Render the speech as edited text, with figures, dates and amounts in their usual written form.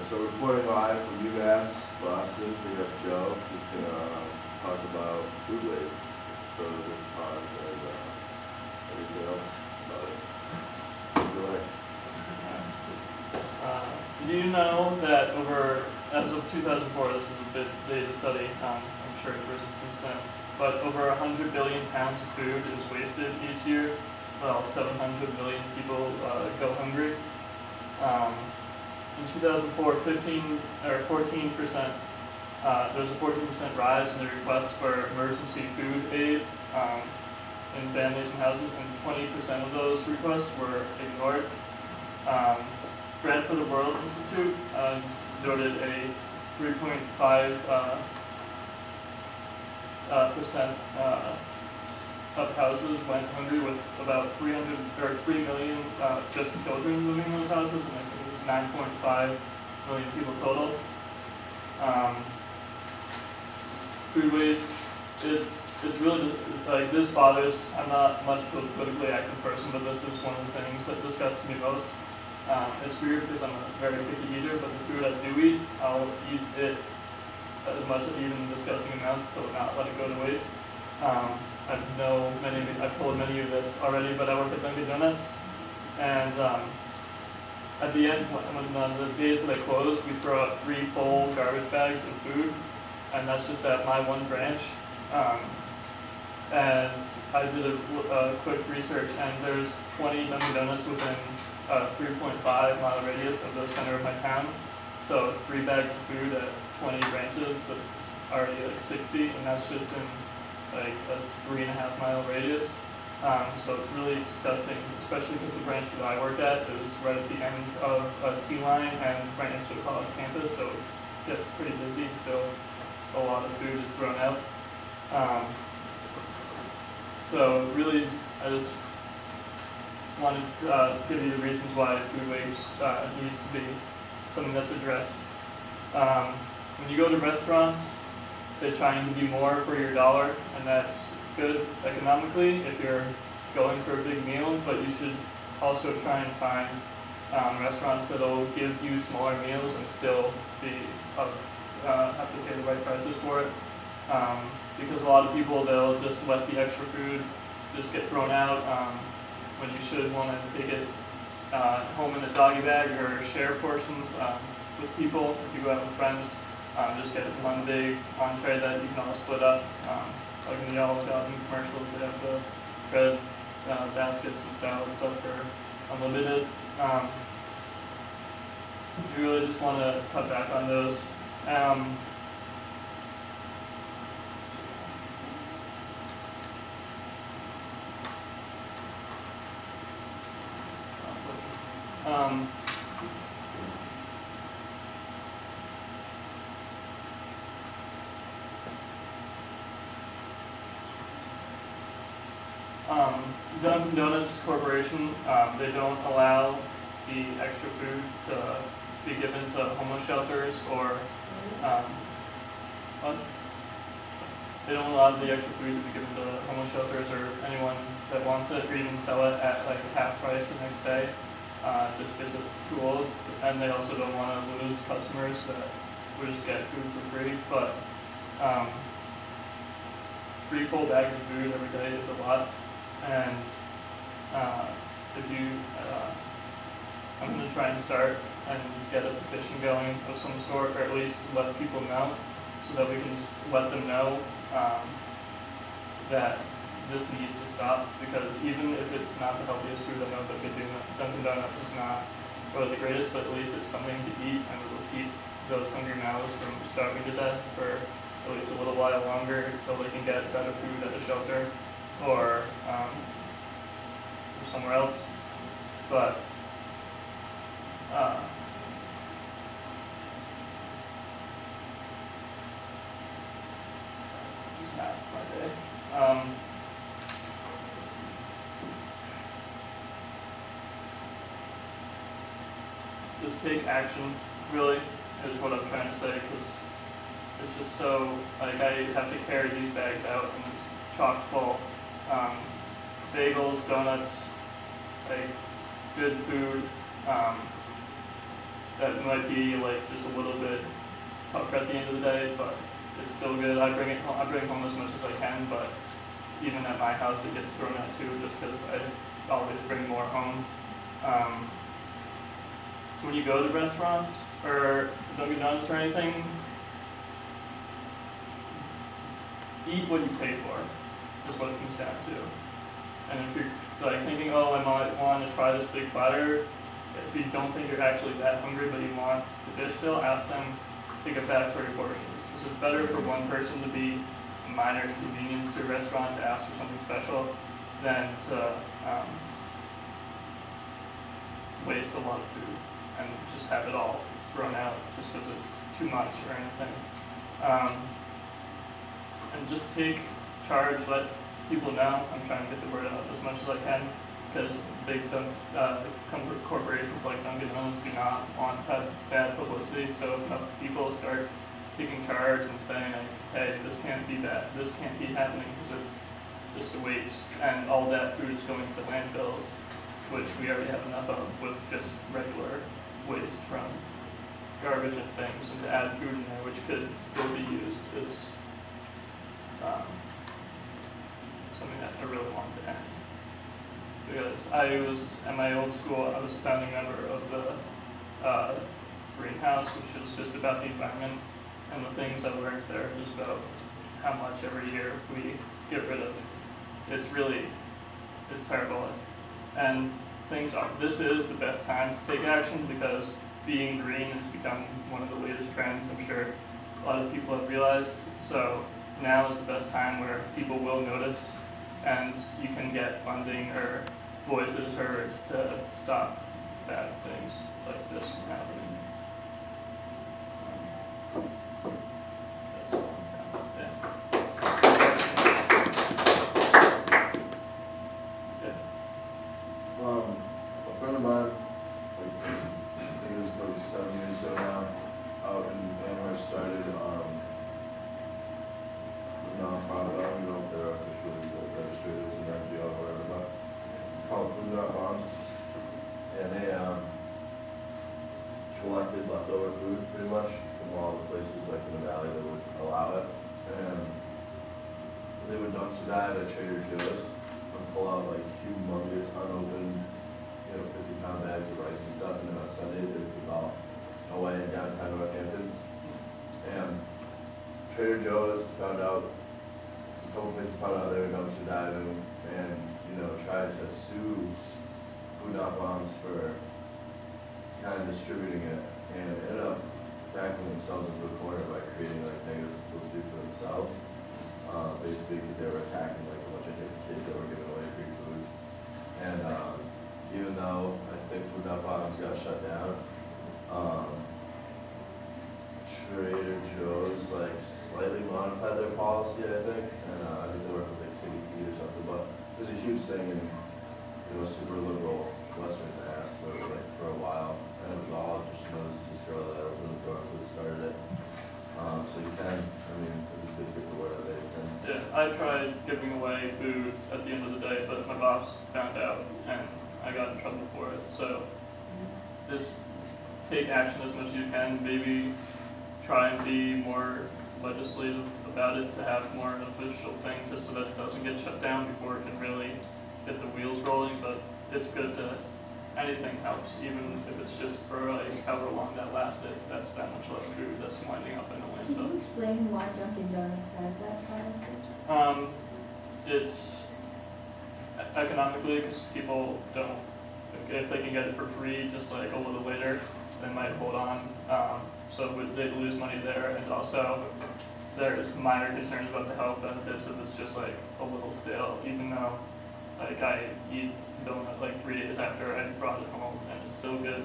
So reporting live from UMass, Boston, we have Joe, who's going to talk about food waste, pros, its cons, and everything else about it. Go ahead. Do you know that as of 2004, this is a bit dated study, I'm sure it's risen since then, but over 100 billion pounds of food is wasted each year, while 700 million people go hungry. In 2004, 14%, there's a 14% rise in the requests for emergency food aid in families and houses, and 20% of those requests were ignored. Bread for the World Institute noted a 3.5% of houses went hungry, with about 3 million just children living in those houses, and I think it was 9.5 million people total. Food waste, it's really, like, this bothers, I'm not much of a politically active person, but this is one of the things that disgusts me most. It's weird because I'm a very picky eater, but the food I do eat, I'll eat it as much, even disgusting amounts, to not let it go to waste. I've told many of this already, but I work at Dunkin Donuts, and at the end, when the days that I close, we throw out 3 full garbage bags of food, and that's just at my one branch. And I did a quick research, and there's 20 Dunkin Donuts within a 3.5-mile radius of the center of my town. So 3 bags of food at 20 branches, that's already like 60, and that's just in like a 3.5-mile radius. So it's really disgusting, especially because the branch that I work at is right at the end of a T-line and right next to a college campus, so it gets pretty busy. Still, a lot of food is thrown out. So really, I just wanted to give you the reasons why food waste needs to be something that's addressed. When you go to restaurants, they try and give you more for your dollar, and that's good economically if you're going for a big meal, but you should also try and find restaurants that'll give you smaller meals and still have to pay the right prices for it. Because a lot of people, they'll just let the extra food just get thrown out when you should want to take it home in a doggy bag or share portions with people. If you go out with friends, just get one big entree that you can all split up. Like in the Olive Garden commercials, they have the bread baskets and salad stuff for unlimited. You really just want to cut back on those. Dunkin Donuts Corporation, they don't allow the extra food to be given to homeless shelters or they don't allow the extra food to be given to homeless shelters or anyone that wants it, or even sell it at like half price the next day, just because it's too old. And they also don't want to lose customers that would just get food for free. But 3 full bags of food every day is a lot. And I'm going to try and start and get a petition going of some sort, or at least let people know, so that we can just let them know that this needs to stop. Because even if it's not the healthiest food, I know that Dunkin Donuts is not really the greatest, but at least it's something to eat, and it will keep those hungry mouths from starving to death for at least a little while longer until they can get better food at a shelter or somewhere else. But just half my day. Just take action, really, is what I'm trying to say, because it's just so, like, I have to carry these bags out and it's chock full. Bagels, donuts, like good food, that might be like just a little bit tougher at the end of the day, but it's still good. I bring home as much as I can, but even at my house it gets thrown out too, just because I always bring more home. So when you go to restaurants or Dunkin' Donuts or anything, eat what you pay for, is what it comes down to. And if you're like thinking, oh, I might want to try this big platter, if you don't think you're actually that hungry but you want the dish still, ask them to get back for your portions. This is better for one person to be a minor inconvenience to a restaurant to ask for something special than to waste a lot of food and just have it all thrown out just because it's too much or anything. And just take charge, let people know. I'm trying to get the word out as much as I can, because big corporations like Dunkin' Donuts do not want that bad publicity. So if enough people start taking charge and saying, like, hey, this can't be bad, this can't be happening because it's just a waste, and all that food is going to landfills, which we already have enough of with just regular waste from garbage and things, and to add food in there which could still be used is something that I really want to end. Because I was, at my old school, I was a founding member of the greenhouse, which is just about the environment, and the things I learned there is about how much every year we get rid of. It's terrible. And this is the best time to take action, because being green has become one of the latest trends, I'm sure a lot of people have realized. So now is the best time where people will notice, and you can get funding or voices heard to stop bad things like this from happening. A friend of mine, I think it was probably 7 years ago now, out in Amherst, started a nonprofit. I don't even know if they're officially registered as an NGO or whatever, but called Food Not Bombs. And they collected leftover food pretty much from all the places like in the valley that would allow it. And they would dumpster dive at Trader Joe's and pull out like humongous unopened 50-pound bags of rice and stuff, and then on Sundays they would give out away in downtown Northampton. And Trader Joe's found out, a couple places found out they were dumpster diving, and tried to sue Food Not Bombs for kind of distributing it, and ended up backing themselves into a corner by creating like negative publicity for themselves, basically because they were attacking like a bunch of different kids that were giving away free food. And even though I think Food Not Bombs got shut down, Trader Joe's like slightly modified their policy, I think, and I think they work with like City Feed or something. But it was a huge thing in super liberal Western Mass for a while, and it was all just this girl that opened the door that started it. So you can, it's good to get the word out there. Yeah, I tried giving away food at the end of the day, but my boss found out and I got in trouble for it. So just take action as much as you can. Maybe try and be more legislative about it, to have more an official thing, just so that it doesn't get shut down before it can really get the wheels rolling. But it's good to, anything helps, even if it's just for like however long that lasted. That's that much less food that's winding up in a Can landfill. you explain why Dunkin' Donuts has that policy? It's economically, because people don't, if they can get it for free just like a little later, they might hold on. So they'd lose money there, and also there's minor concerns about the health benefits if it's just like a little stale, even though like I eat donut like 3 days after I brought it home and it's still good.